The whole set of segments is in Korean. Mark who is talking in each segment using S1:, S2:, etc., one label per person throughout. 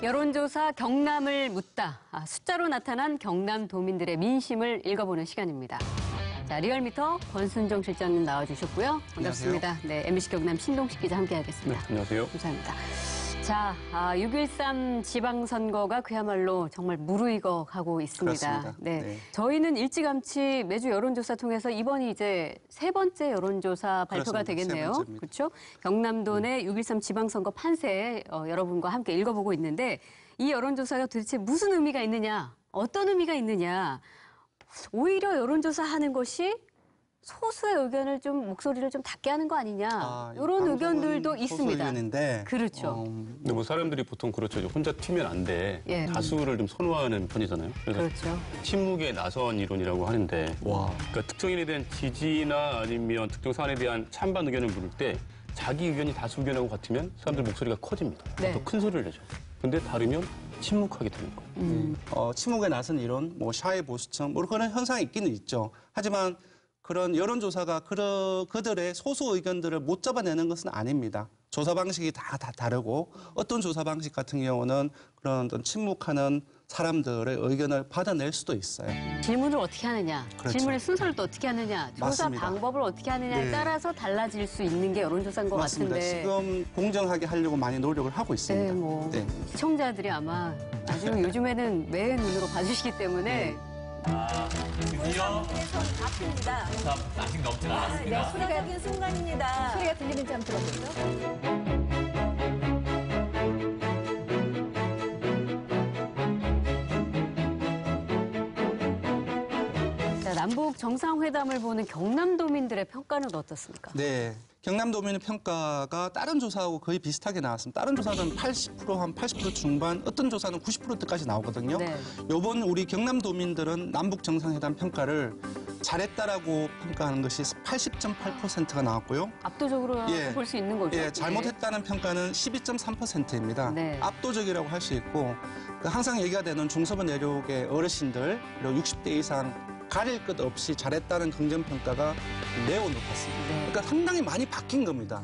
S1: 여론조사 경남을 묻다. 숫자로 나타난 경남도민들의 민심을 읽어보는 시간입니다. 자, 리얼미터 권순정 실장님 나와주셨고요. 반갑습니다.
S2: 안녕하세요.
S1: 네, MBC 경남 신동식 기자 함께하겠습니다.
S2: 네, 안녕하세요.
S1: 감사합니다. 자, 6.13 지방선거가 그야말로 정말 무르익어 가고 있습니다.
S2: 그렇습니다.
S1: 네.
S2: 네.
S1: 저희는 일찌감치 매주 여론조사 통해서 이번이 이제 세 번째 여론조사 발표가
S2: 그렇습니다.
S1: 되겠네요.
S2: 세 번째입니다.
S1: 그렇죠? 경남도 내 6.13 지방선거 판세 여러분과 함께 읽어보고 있는데 이 여론조사가 도대체 무슨 의미가 있느냐, 어떤 의미가 있느냐. 오히려 여론조사 하는 것이 소수의 의견을 좀 목소리를 좀 닿게 하는 거 아니냐. 이런 의견들도 있습니다.
S2: 의견인데,
S1: 그렇죠.
S2: 근데 뭐 사람들이 보통 그렇죠. 혼자 튀면 안 돼.
S1: 예.
S2: 다수를 좀 선호하는 편이잖아요. 그래서
S1: 그렇죠.
S2: 침묵의 나선 이론이라고 하는데, 그러니까 특정인에 대한 지지나 아니면 특정 사안에 대한 찬반 의견을 물을 때 자기 의견이 다수 의견하고 같으면 사람들 목소리가 커집니다.
S1: 네.
S2: 더 큰 소리를 내죠. 근데 다르면 침묵하게 되는 거예요.
S3: 침묵에 나선 이론, 뭐 샤이 보수층, 뭐 그런 현상이 있기는 있죠. 하지만 그런 여론조사가 그들의 소수 의견들을 못 잡아내는 것은 아닙니다. 조사 방식이 다 다르고 어떤 조사 방식 같은 경우는 그런 어떤 침묵하는 사람들의 의견을 받아낼 수도 있어요.
S1: 질문을 어떻게 하느냐,
S3: 그렇죠.
S1: 질문의 순서를 또 어떻게 하느냐, 조사
S3: 맞습니다.
S1: 방법을 어떻게 하느냐에
S3: 네.
S1: 따라서 달라질 수 있는 게 여론조사인 것
S3: 맞습니다.
S1: 같은데.
S3: 지금 공정하게 하려고 많이 노력을 하고 있습니다.
S1: 네, 뭐
S3: 네.
S1: 시청자들이 아마 아주 요즘에는 매의 눈으로 봐주시기 때문에
S4: 드디어
S5: 앞입니다.
S4: 아직 넘지 않았습니다.
S5: 소리적인 순간입니다.
S1: 소리가 들리는지 한번 들어보죠. 자, 남북 정상회담을 보는 경남도민들의 평가는 어떻습니까?
S3: 네. 경남도민의 평가가 다른 조사하고 거의 비슷하게 나왔습니다. 다른 조사는 80% 중반, 어떤 조사는 90%대까지 나오거든요.
S1: 네.
S3: 요번 우리 경남도민들은 남북 정상회담 평가를 잘했다라고 평가하는 것이 80.8%가 나왔고요.
S1: 압도적으로
S3: 예.
S1: 볼 수 있는 거죠.
S3: 예, 잘못했다는 평가는 12.3%입니다.
S1: 네.
S3: 압도적이라고 할 수 있고 항상 얘기가 되는 중서부 내륙의 어르신들 그리고 60대 이상 가릴 것 없이 잘했다는 긍정평가가 매우 높았습니다.
S1: 네.
S3: 그러니까 상당히 많이 바뀐 겁니다.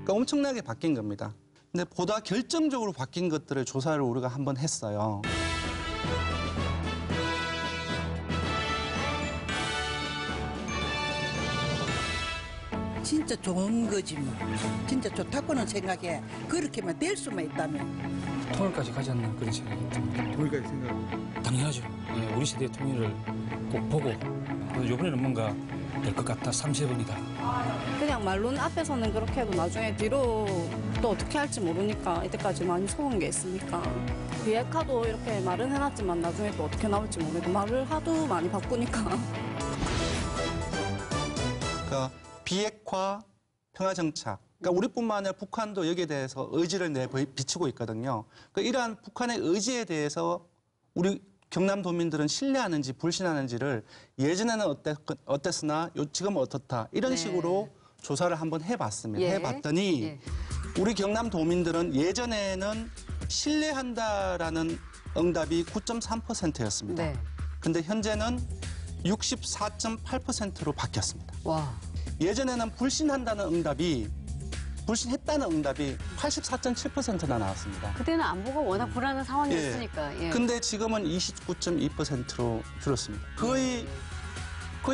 S3: 그러니까 엄청나게 바뀐 겁니다. 근데 보다 결정적으로 바뀐 것들을 조사를 우리가 한번 했어요.
S6: 진짜 좋은 거지 뭐. 진짜 좋다고는 생각해. 그렇게만 될 수만 있다면.
S7: 통일까지 가지 않는 그런 생각이 듭니다.
S8: 통일까지 생각.
S7: 당연하죠. 예, 우리 시대의 통일을 꼭 보고 이번에는 뭔가 될 것 같다. 3세번이다.
S9: 그냥 말로는 앞에서는 그렇게 해도 나중에 뒤로 또 어떻게 할지 모르니까 이때까지 많이 속은 게 있으니까 비핵화도 이렇게 말은 해놨지만 나중에 또 어떻게 나올지 모르고 말을 하도 많이 바꾸니까
S3: 그러니까 비핵화, 평화정착. 그러니까 우리뿐만 아니라 북한도 여기에 대해서 의지를 비치고 있거든요. 그러니까 이러한 북한의 의지에 대해서 우리 경남도민들은 신뢰하는지 불신하는지를 예전에는 어땠으나 지금은 어떻다. 이런
S1: 네.
S3: 식으로 조사를 한번 해봤습니다.
S1: 예.
S3: 해봤더니
S1: 예.
S3: 우리 경남도민들은 예전에는 신뢰한다라는 응답이 9.3%였습니다.
S1: 네.
S3: 근데 현재는 64.8%로 바뀌었습니다.
S1: 와.
S3: 예전에는 불신했다는 응답이 84.7%나 나왔습니다.
S1: 그때는 안보가 워낙 불안한 상황이었으니까. 예.
S3: 근데 지금은 29.2%로 줄었습니다. 거의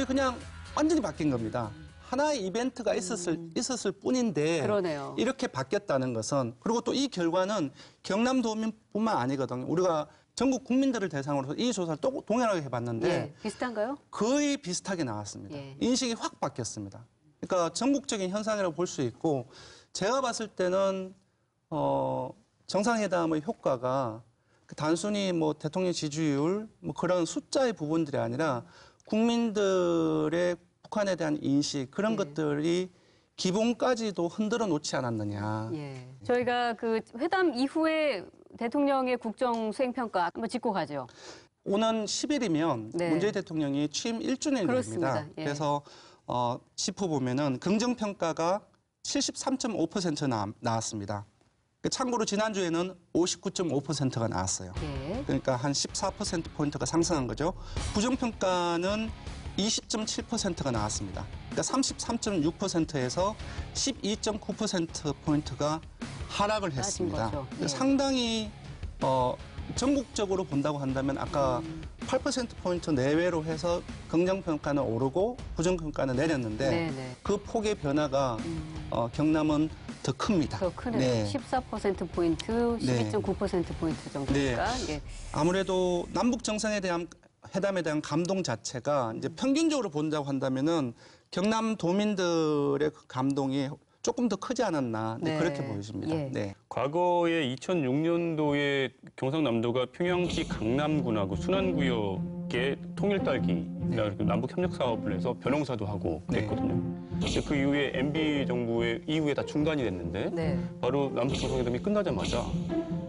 S3: 그냥 완전히 바뀐 겁니다. 하나의 이벤트가 있었을 뿐인데
S1: 그러네요.
S3: 이렇게 바뀌었다는 것은 그리고 또 이 결과는 경남도민뿐만 아니거든요. 우리가 전국 국민들을 대상으로 이 조사를 또 동일하게 해봤는데
S1: 예. 비슷한가요?
S3: 거의 비슷하게 나왔습니다.
S1: 예.
S3: 인식이 확 바뀌었습니다. 그러니까 전국적인 현상이라고 볼 수 있고 제가 봤을 때는 정상회담의 효과가 단순히 뭐 대통령 지지율 뭐 그런 숫자의 부분들이 아니라 국민들의 북한에 대한 인식 그런 것들이 기본까지도 흔들어 놓지 않았느냐.
S1: 예. 저희가 그 회담 이후에 대통령의 국정 수행 평가 한번 짚고 가죠.
S3: 오는 10일이면
S1: 네.
S3: 문재인 대통령이 취임 1주년이
S1: 그렇습니다.
S3: 됩니다.
S1: 예.
S3: 그래서 짚어보면은 긍정평가가 73.5% 나왔습니다. 참고로 지난주에는 59.5%가 나왔어요.
S1: 예.
S3: 그러니까 한 14%포인트가 상승한 거죠. 부정평가는 20.7%가 나왔습니다. 그러니까 33.6%에서 12.9%포인트가 하락을 했습니다.
S1: 거죠. 예.
S3: 상당히 전국적으로 본다고 한다면 아까 8%포인트 내외로 해서 긍정평가는 오르고 부정평가는 내렸는데
S1: 네네.
S3: 그 폭의 변화가 경남은 더 큽니다.
S1: 더 크네요.
S3: 네.
S1: 14%포인트, 12.9%포인트 정도니까. 예.
S3: 아무래도 남북 정상에 대한 회담에 대한 감동 자체가 이제 평균적으로 본다고 한다면은 경남 도민들의 그 감동이 조금 더 크지 않았나
S1: 네.
S3: 그렇게 보여집니다.
S1: 예.
S3: 네.
S2: 과거에 2006년도에 경상남도가 평양시 강남군하고 순안구역의 통일 딸기 남북 협력 사업을 해서 벼농사도 하고 그랬거든요. 근데 그 이후에 MB 정부의 이후에 다 중단이 됐는데
S1: 네.
S2: 바로 남북 정상회담이 끝나자마자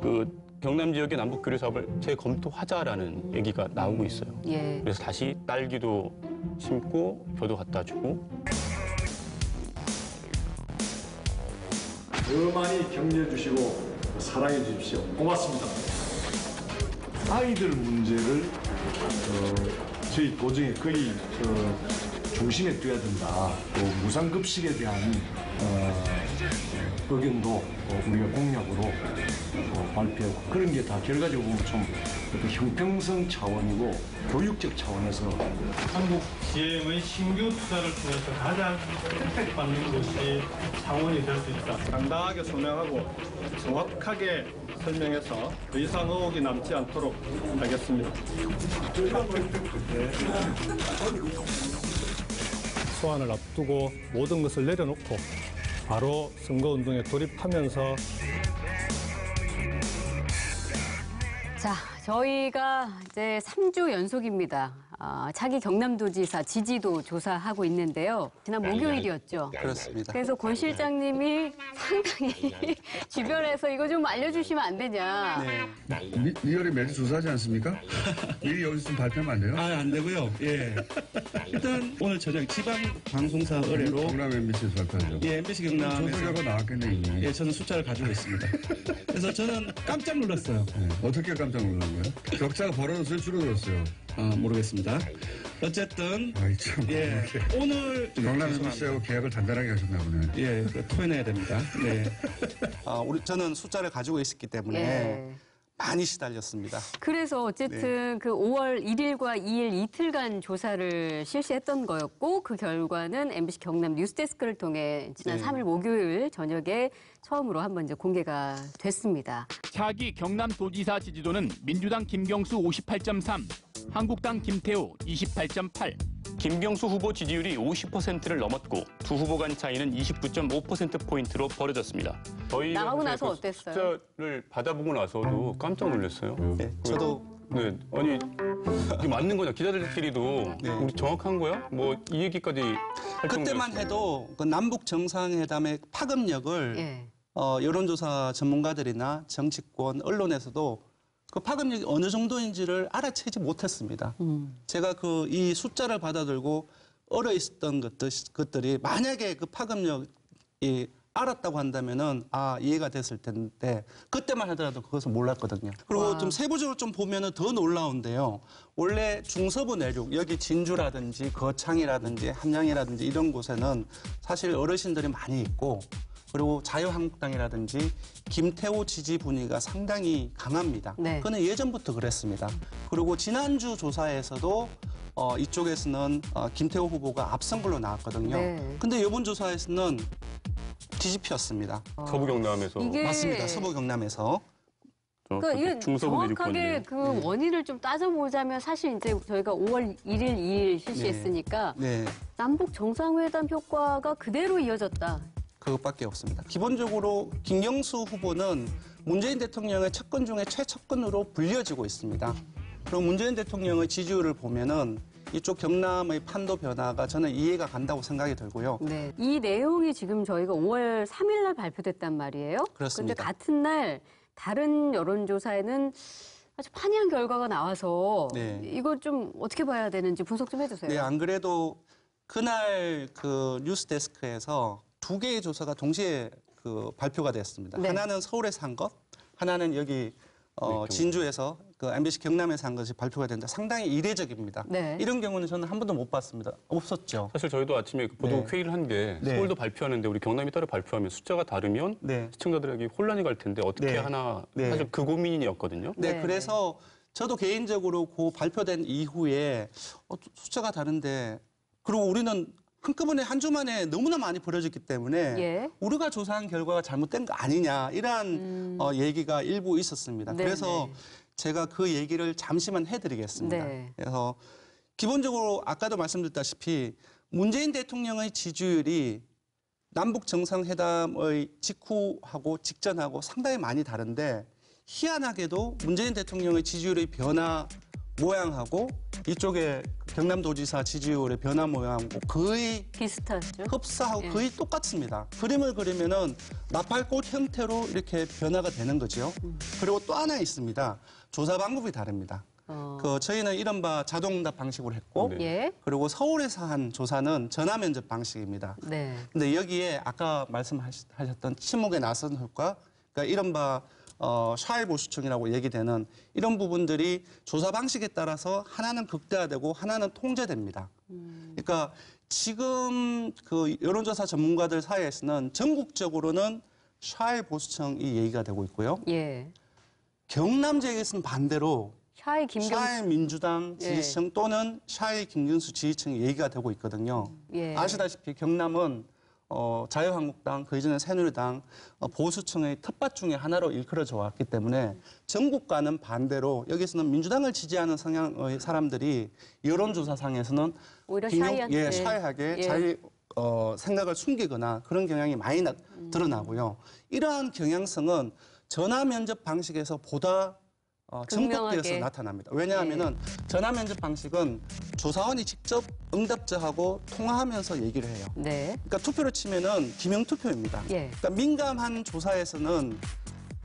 S2: 그 경남 지역의 남북 교류 사업을 재검토하자라는 얘기가 나오고 있어요.
S1: 예.
S2: 그래서 다시 딸기도 심고 벼도 갖다 주고
S8: 더 많이 격려해 주시고 사랑해 주십시오. 고맙습니다. 아이들 문제를 저희 도정의 거의 중심에 둬야 된다. 또 무상급식에 대한 의견도 우리가 공약으로 발표하고 그런 게 다 결과적으로 보면 좀 형평성 차원이고 교육적 차원에서
S10: 한국 GM의 신규 투자를 통해서 가장 혜택받는 것이 창원이 될 수 있다. 당당하게 소명하고 정확하게 설명해서 더 이상 의혹이 남지 않도록 하겠습니다. 소환을 앞두고 모든 것을 내려놓고 바로 선거운동에 돌입하면서
S1: 자, 저희가 이제 3주 연속입니다. 차기 경남도지사 지지도 조사하고 있는데요. 지난 목요일이었죠.
S3: 그렇습니다.
S1: 그래서 권 실장님이 상당히 주변에서 이거 좀 알려주시면 안 되냐.
S11: 리얼이 매주 조사하지 않습니까? 미리 여기서 좀 발표하면 안 돼요?
S3: 안 되고요. 예. 일단 오늘 저녁 지방 방송사 의뢰로
S11: 경남 MBC에서 발표하죠.
S3: 예, MBC 경남에서
S11: 조사 결과 나왔겠네 이미.
S3: 예, 저는 숫자를 가지고 있습니다. 그래서 저는 깜짝 놀랐어요.
S11: 어떻게 깜짝 놀란 거예요? 격차가 벌어졌어요? 줄어들었어요?
S3: 모르겠습니다. 어쨌든
S11: 아이 참.
S3: 예, 오늘
S11: 경남 MBC하고 계약을 단단하게 하셨나 보네.
S3: 예, 토해내야 됩니다. 네. 저는 숫자를 가지고 있었기 때문에
S1: 예.
S3: 많이 시달렸습니다.
S1: 그래서 어쨌든 그 5월 1일과 2일 이틀간 조사를 실시했던 거였고 그 결과는 MBC 경남 뉴스데스크를 통해 지난 3일 목요일 저녁에 처음으로 한번 이제 공개가 됐습니다.
S12: 차기 경남도지사 지지도는 민주당 김경수 58.3, 한국당 김태우 28.8.
S2: 김경수 후보 지지율이 50%를 넘었고 두 후보 간 차이는 29.5%포인트로 벌어졌습니다. 저희가
S1: 나가고
S2: 사실
S1: 나서
S2: 그
S1: 어땠어요?
S2: 숫자를 받아보고 나서도 깜짝 놀랐어요.
S3: 네, 저도
S2: 네, 아니 이게 맞는 거냐? 기자들끼리도
S3: 네.
S2: 우리 정확한 거야? 뭐 이 얘기까지 할
S3: 그때만
S2: 정도였어요.
S3: 해도 그 남북 정상회담의 파급력을
S1: 예.
S3: 여론조사 전문가들이나 정치권, 언론에서도 그 파급력이 어느 정도인지를 알아채지 못했습니다. 제가 이 숫자를 받아들고 얼어 있었던 것들이 만약에 그 파급력이 알았다고 한다면은 이해가 됐을 텐데 그때만 하더라도 그것을 몰랐거든요. 그리고 좀 세부적으로 좀 보면은 더 놀라운데요. 원래 중서부 내륙 여기 진주라든지 거창이라든지 함양이라든지 이런 곳에는 사실 어르신들이 많이 있고 그리고 자유한국당이라든지 김태호 지지 분위기가 상당히 강합니다.
S1: 네.
S3: 그는 예전부터 그랬습니다. 그리고 지난주 조사에서도 이쪽에서는 김태호 후보가 앞선 걸로 나왔거든요.
S1: 네.
S3: 근데 이번 조사에서는 뒤집혔습니다.
S2: 서부 경남에서
S1: 이게
S3: 맞습니다. 서부 경남에서.
S1: 그러니까 이게
S2: 중서부
S1: 정확하게
S2: 내륙권이에요.
S1: 그 원인을 좀 따져보자면 사실 이제 저희가 5월 1일, 2일 실시했으니까
S3: 네.
S1: 남북 정상회담 효과가 그대로 이어졌다.
S3: 그것밖에 없습니다. 기본적으로 김경수 후보는 문재인 대통령의 측근 중에 최측근으로 불려지고 있습니다. 그리고 문재인 대통령의 지지율을 보면은 이쪽 경남의 판도 변화가 저는 이해가 간다고 생각이 들고요.
S1: 네. 이 내용이 지금 저희가 5월 3일 날 발표됐단 말이에요.
S3: 그렇습니다.
S1: 근데 같은 날 다른 여론조사에는 아주 판이한 결과가 나와서
S3: 네.
S1: 이거 좀 어떻게 봐야 되는지 분석 좀 해주세요.
S3: 네, 안 그래도 그날 그 뉴스데스크에서 두 개의 조사가 동시에 발표가 됐습니다.
S1: 네.
S3: 하나는 서울에서 한 것, 하나는 여기 진주에서 그 MBC 경남에서 한 것이 발표가 됐는데 상당히 이례적입니다.
S1: 네.
S3: 이런 경우는 저는 한 번도 못 봤습니다. 없었죠.
S2: 사실 저희도 아침에 보도
S3: 네.
S2: 회의를 한 게
S3: 네.
S2: 서울도 발표하는데 우리 경남이 따로 발표하면 숫자가 다르면
S3: 네.
S2: 시청자들에게 혼란이 갈 텐데 어떻게
S3: 네.
S2: 하나
S3: 네.
S2: 사실 그 고민이었거든요.
S3: 네,
S1: 네,
S3: 그래서 저도 개인적으로 그 발표된 이후에 숫자가 다른데 그리고 우리는 한꺼번에 한 주 만에 너무나 많이 벌어졌기 때문에
S1: 예.
S3: 우리가 조사한 결과가 잘못된 거 아니냐 이런 얘기가 일부 있었습니다.
S1: 네,
S3: 그래서
S1: 네.
S3: 제가 그 얘기를 잠시만 해드리겠습니다.
S1: 네.
S3: 그래서 기본적으로 아까도 말씀드렸다시피 문재인 대통령의 지지율이 남북 정상회담의 직후하고 직전하고 상당히 많이 다른데 희한하게도 문재인 대통령의 지지율의 변화 모양하고 이쪽에 경남도지사 지지율의 변화 모양하고 거의
S1: 비슷하죠.
S3: 흡사하고
S1: 예.
S3: 거의 똑같습니다. 그림을 그리면은 나팔꽃 형태로 이렇게 변화가 되는 거죠. 그리고 또 하나 있습니다. 조사 방법이 다릅니다. 저희는 이른바 자동응답 방식으로 했고
S2: 네.
S1: 예.
S3: 그리고 서울에서 한 조사는 전화 면접 방식입니다.
S1: 네.
S3: 근데 여기에 아까 말씀하셨던 침묵의 나선hul과 그러니까 이른바 샤일보수층이라고 얘기되는 이런 부분들이 조사 방식에 따라서 하나는 극대화되고 하나는 통제됩니다. 그러니까 지금 그 여론조사 전문가들 사이에서는 전국적으로는 샤일보수층이 얘기가 되고 있고요.
S1: 예.
S3: 경남 지역에서는 반대로
S1: 샤이 김경수.
S3: 샤일민주당 지지층 또는 샤일 김경수 지지층이 얘기가 되고 있거든요.
S1: 예.
S3: 아시다시피 경남은 자유한국당, 그 이전에 새누리당 보수층의 텃밭 중에 하나로 일컬어져 왔기 때문에 전국과는 반대로 여기서는 민주당을 지지하는 성향의 사람들이 여론조사상에서는
S1: 오히려 샤이하게.
S3: 샤이하게
S1: 예.
S3: 자기 생각을 숨기거나 그런 경향이 많이 드러나고요. 이러한 경향성은 전화 면접 방식에서 보다
S1: 극명하게.
S3: 전국대에서 나타납니다. 왜냐하면은 전화 면접 방식은 조사원이 직접 응답자하고 통화하면서 얘기를 해요.
S1: 네.
S3: 그러니까 투표로 치면은 기명 투표입니다.
S1: 예.
S3: 그러니까 민감한 조사에서는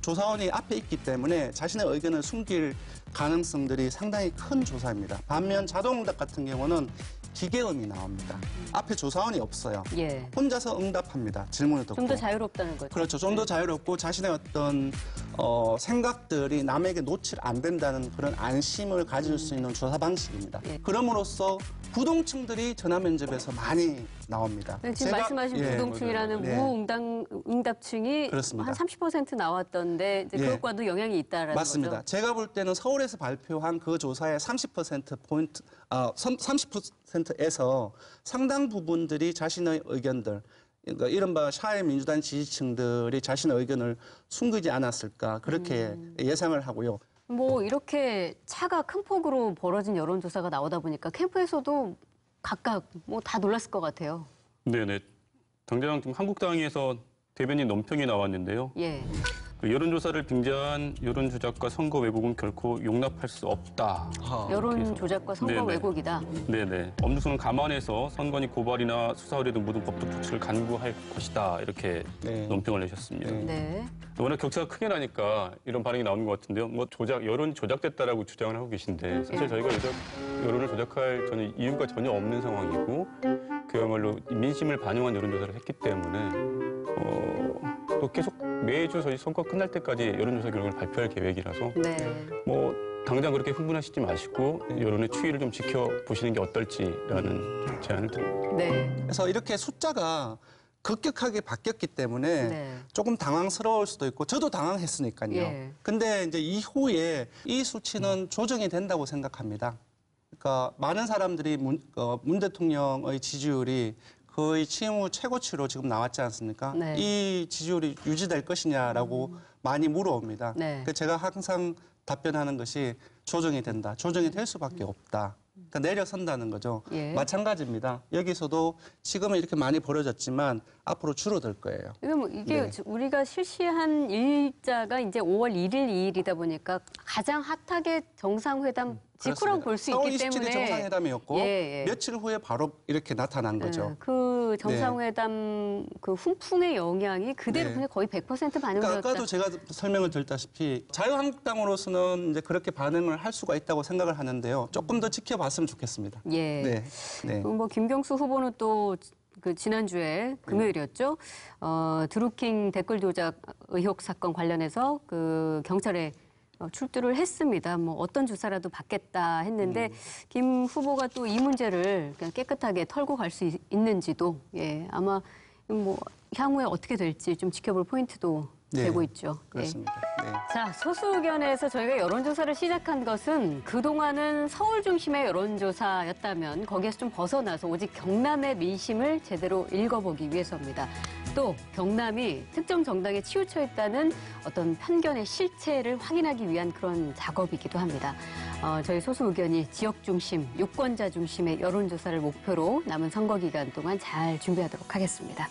S3: 조사원이 앞에 있기 때문에 자신의 의견을 숨길 가능성들이 상당히 큰 조사입니다. 반면 자동응답 같은 경우는 기계음이 나옵니다. 앞에 조사원이 없어요.
S1: 예.
S3: 혼자서 응답합니다. 질문을 듣고.
S1: 좀 더 자유롭다는 거죠.
S3: 그렇죠. 좀 더 자유롭고 자신의 어떤 생각들이 남에게 노출 안 된다는 그런 안심을 가질 수 있는 조사 방식입니다.
S1: 예.
S3: 그럼으로써 부동층들이 전화 면접에서 많이 나옵니다.
S1: 네, 지금 말씀하신
S3: 예,
S1: 부동층이라는
S3: 네.
S1: 무응답층이
S3: 그렇습니다.
S1: 한 30% 나왔던데 이제
S3: 예.
S1: 그것과도 영향이 있다라는
S3: 맞습니다.
S1: 거죠.
S3: 제가 볼 때는 서울에서 발표한 그 조사의 30%에서 상당 부분들이 자신의 의견들, 그러니까 이른바 샤일 민주당 지지층들이 자신의 의견을 숨기지 않았을까 그렇게 예상을 하고요.
S1: 뭐 이렇게 차가 큰 폭으로 벌어진 여론조사가 나오다 보니까 캠프에서도 각각 뭐 다 놀랐을 것 같아요.
S2: 네네. 당장 지금 한국당에서 대변인 논평이 나왔는데요.
S1: 예.
S2: 그 여론조사를 빙자한 여론 조작과 선거 왜곡은 결코 용납할 수 없다.
S1: 여론 조작과 선거
S2: 네네.
S1: 왜곡이다.
S2: 네네. 엄중성을 감안해서 선관위 고발이나 수사 의뢰 등 모든 법적 조치를 간구할 것이다. 이렇게
S3: 네.
S2: 논평을 내셨습니다.
S1: 네.
S2: 워낙 격차가 크게 나니까 이런 반응이 나오는 것 같은데요. 뭐 여론이 조작됐다라고 주장을 하고 계신데 사실 저희가 여론을 조작할 전혀 이유가 전혀 없는 상황이고 그야말로 민심을 반영한 여론조사를 했기 때문에 또 계속 매주 저희 선거 끝날 때까지 여론조사 결과를 발표할 계획이라서
S1: 네.
S2: 뭐 당장 그렇게 흥분하시지 마시고 여론의 추이를 좀 지켜보시는 게 어떨지라는 제안을 드립니다.
S1: 네.
S3: 그래서 이렇게 숫자가 급격하게 바뀌었기 때문에
S1: 네.
S3: 조금 당황스러울 수도 있고 저도 당황했으니까요.
S1: 예.
S3: 근데 이제 이후에 이 수치는 조정이 된다고 생각합니다. 그러니까 많은 사람들이 문 대통령의 지지율이 거의 취임 후 최고치로 지금 나왔지 않습니까?
S1: 네.
S3: 이 지지율이 유지될 것이냐라고 많이 물어옵니다.
S1: 네.
S3: 그래서 제가 항상 답변하는 것이 조정이 된다. 조정이 될 수밖에 없다. 그러니까 내려선다는 거죠.
S1: 예.
S3: 마찬가지입니다. 여기서도 지금은 이렇게 많이 벌어졌지만 앞으로 줄어들 거예요.
S1: 이게
S3: 네.
S1: 우리가 실시한 일자가 이제 5월 1일, 2일이다 보니까 가장 핫하게 정상회담 직후라고 볼 수 있기
S3: 4월 27일
S1: 때문에
S3: 정상회담이었고
S1: 예.
S3: 며칠 후에 바로 이렇게 나타난 거죠.
S1: 그 정상회담 그 훈풍의 영향이 그대로
S3: 네.
S1: 그냥 거의 100% 반영되었다.
S3: 그러니까 아까도 제가 설명을 드렸다시피 자유한국당으로서는 이제 그렇게 반응을 할 수가 있다고 생각을 하는데요. 조금 더 지켜봤으면 좋겠습니다.
S1: 예.
S3: 네. 네.
S1: 뭐 김경수 후보는 또 그 지난주에 금요일이었죠. 드루킹 댓글 조작 의혹 사건 관련해서 그 경찰에 출두를 했습니다. 뭐 어떤 주사라도 받겠다 했는데 김 후보가 또 이 문제를 그냥 깨끗하게 털고 갈 수 있는지도 아마 뭐 향후에 어떻게 될지 좀 지켜볼 포인트도 되고 있죠.
S3: 그렇습니다. 네.
S1: 자, 소수 의견에서 저희가 여론조사를 시작한 것은 그동안은 서울 중심의 여론조사였다면 거기에서 좀 벗어나서 오직 경남의 민심을 제대로 읽어보기 위해서입니다. 또 경남이 특정 정당에 치우쳐 있다는 어떤 편견의 실체를 확인하기 위한 그런 작업이기도 합니다. 저희 소수 의견이 지역 중심, 유권자 중심의 여론조사를 목표로 남은 선거 기간 동안 잘 준비하도록 하겠습니다.